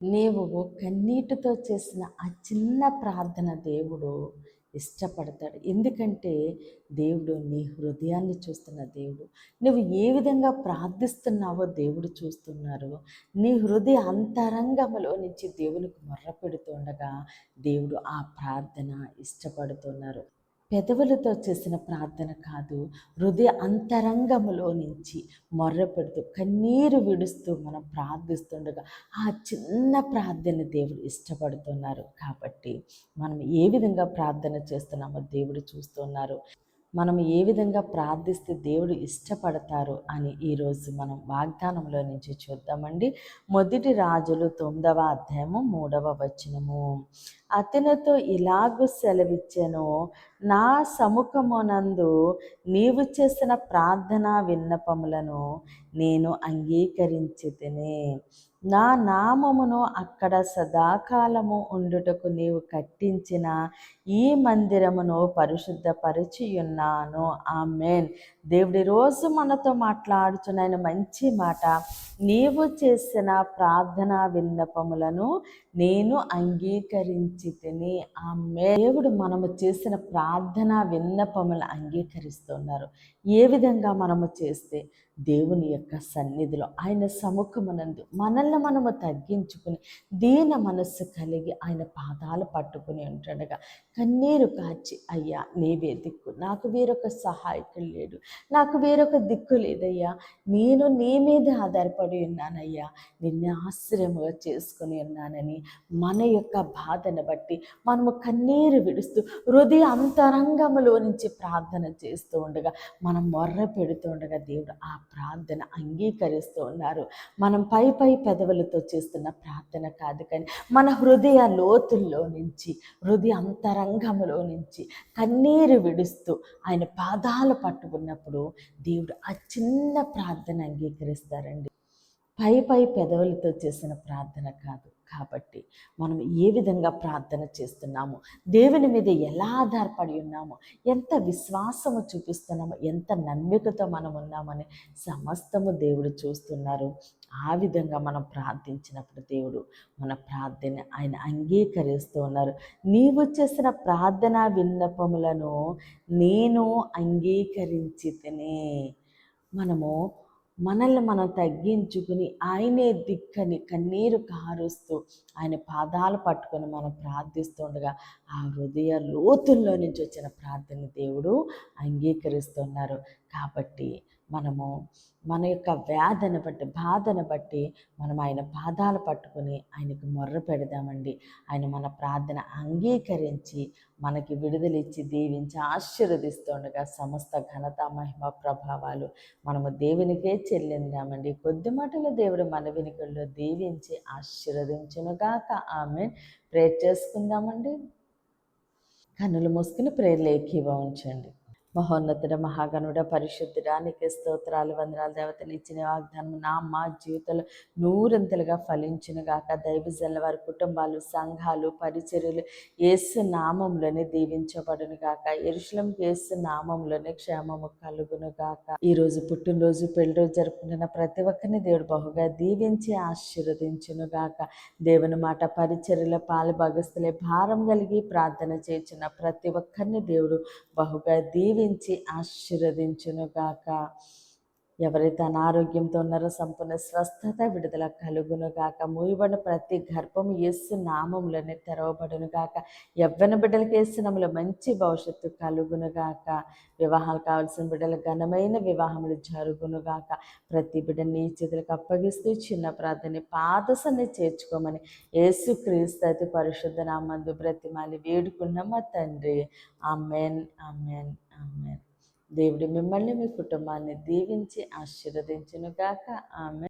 నీవు కన్నీటితో చేసిన ఆ చిన్న ప్రార్థన దేవుడు ఇష్టపడతాడు. ఎందుకంటే దేవుడు నీ హృదయాన్ని చూస్తున్న దేవుడు. నువ్వు ఏ విధంగా ప్రార్థిస్తున్నావో దేవుడు చూస్తున్నారు. నీ హృదయ అంతరంగములో నుంచి దేవునికి మొర్ర పెడుతుండగా దేవుడు ఆ ప్రార్థన ఇష్టపడుతున్నారు. పెదవులతో చేసిన ప్రార్థన కాదు, హృదయ అంతరంగములో నుంచి మొర్ర పెడుతూ కన్నీరు విడుస్తూ మనం ప్రార్థిస్తుండగా ఆ చిన్న ప్రార్థన దేవుడు ఇష్టపడుతున్నారు. కాబట్టి మనం ఏ విధంగా ప్రార్థన చేస్తున్నామో దేవుడు చూస్తున్నారు. మనం ఏ విధంగా ప్రార్థిస్తే దేవుడు ఇష్టపడతారు అని ఈరోజు మనం వాగ్దానంలో నుంచి చూద్దామండి. మొదటి రాజులు 9వ అధ్యాయము 3వ వచనము. అతనితో ఇలాగు సెలవిచ్చెను, నా సముఖమునందు నీవు చేసిన ప్రార్థనా విన్నపములను నేను అంగీకరించితిని. నా నామమును అక్కడ సదాకాలము ఉండుటకు నీవు కట్టించిన ఈ మందిరమును పరిశుద్ధపరిచి ఉన్నాను. ఆమేన్. దేవుడి రోజు మనతో మాట్లాడుచున్న మంచి మాట, నీవు చేసిన ప్రార్థనా విన్నపములను నేను అంగీకరించితిని. ఆమేన్. దేవుడు మనము చేసిన ప్రార్థనా విన్నపములు అంగీకరిస్తున్నారు. ఏ విధంగా మనము చేస్తే దేవుని యొక్క సన్నిధిలో ఆయన సముఖమునందు మనల్ని మనము తగ్గించుకుని దీన మనస్సు కలిగి ఆయన పాదాలు పట్టుకుని ఉంటుండగా కన్నీరు కార్చి, అయ్యా నీవే దిక్కు, నాకు వేరొక సహాయకుడు లేడు, నాకు వేరొక దిక్కు లేదయ్యా, నేను నీ మీద ఆధారపడి ఉన్నానయ్యా, నిన్ను ఆశ్రయముగా చేసుకుని ఉన్నానని మన యొక్క బాధను బట్టి మనము కన్నీరు విడుస్తూ హృదయ అంతరంగములో నుంచి ప్రార్థన చేస్తూ ఉండగా మనం మొర్ర పెడుతూ ఉండగా దేవుడు ఆ ప్రార్థన అంగీకరిస్తూ ఉన్నారు. మనం పై పెదవులతో చేస్తున్న ప్రార్థన కాదు, కానీ మన హృదయ లోతుల్లో నుంచి, హృదయ అంతరంగములో నుంచి కన్నీరు విడుస్తూ ఆయన పాదాలు పట్టుకున్నప్పుడు దేవుడు ఆ చిన్న ప్రార్థన అంగీకరిస్తారండి. పై పెదవులతో చేసిన ప్రార్థన కాదు. కాబట్టి మనం ఏ విధంగా ప్రార్థన చేస్తున్నాము, దేవుని మీద ఎలా ఆధారపడి ఉన్నామో, ఎంత విశ్వాసము చూపిస్తున్నామో, ఎంత నమ్మికతో మనం ఉన్నామని సమస్తము దేవుడు చూస్తున్నారు. ఆ విధంగా మనం ప్రార్థించినప్పుడు దేవుడు మన ప్రార్థన ఆయన అంగీకరిస్తూ ఉన్నారు. నీవు చేసిన ప్రార్థనా విన్నపములను నేను అంగీకరించితిని. మనల్ని మనం తగ్గించుకుని ఆయనే దిక్కని కన్నీరు కారుస్తూ ఆయన పాదాలు పట్టుకొని మనం ప్రార్థిస్తుండగా ఆ హృదయ లోతుల్లో నుంచి వచ్చిన ప్రార్థన దేవుడు అంగీకరిస్తున్నారు. కాబట్టి మనము మన యొక్క వ్యాధిని బట్టి, బాధను బట్టి మనం ఆయన పాదాలు పట్టుకొని ఆయనకు మొర్ర పెడదామండి. ఆయన మన ప్రార్థన అంగీకరించి మనకి విడుదలిచ్చి దీవించి ఆశీర్వదిస్తుండగా సమస్త ఘనత మహిమ ప్రభావాలు మనము దేవునికే చెల్లిందామండి. కొద్ది మాటలు దేవుడు మన వినికిడిలో దీవించి ఆశీర్వదించునుగాక. ఆమేన్. ప్రేర్ చేసుకుందామండి. కన్నులు మూసుకుని ప్రేర్లు ఏకీభవించండి. మహోన్నతుడ, మహాగణుడ, పరిశుద్ధుడా, నీకే స్తోత్రాలు, వందనాలు. దేవతలు ఇచ్చిన వాగ్దానం మా జీవితంలో నూరంతలుగా ఫలించును గాక. దైవజనుల వారి కుటుంబాలు, సంఘాలు, పరిచర్యలు యేసు నామంలోనే దీవించబడును గాక. యెరూషలేముకు యేసు నామంలోనే క్షేమము కలుగును గాక. ఈరోజు పుట్టినరోజు, పెళ్లిరోజు జరుపుకుంటున్న ప్రతి ఒక్కరిని దేవుడు బహుగా దీవించి ఆశీర్వదించును గాక. దేవుని మాట పరిచర్యలో పాలు భాగస్తులే భారం కలిగి ప్రార్థన చేస్తున్న ప్రతి ఒక్కరిని దేవుడు బహుగా దీవించి ఆశీర్వదించును గాక. ఎవరైతే అనారోగ్యంతో ఉన్నారో సంపూర్ణ స్వస్థత, విడుదల కలుగును గాక. మూయబడిన ప్రతి గర్భము యేసు నామములోనే తెరవబడును గాక. యవ్వన బిడ్డలకు యేసు నామములో మంచి భవిష్యత్తు కలుగును గాక. వివాహాలు కావాల్సిన బిడ్డల ఘనమైన వివాహములు జరుగును గాక. ప్రతి బిడ్డ నీ చేతులకు అప్పగిస్తూ చిన్న ప్రార్థన పాదసన్ని చేర్చుకోమని యేసుక్రీస్తు అతి పరిశుద్ధ నామందు బ్రతిమాలి వేడుకున్నామా తండ్రి. Amen, amen, amen. దేవుడు మిమ్మల్ని, మీ కుటుంబాన్ని దీవించి ఆశీర్వదించును గాక. ఆమెన్.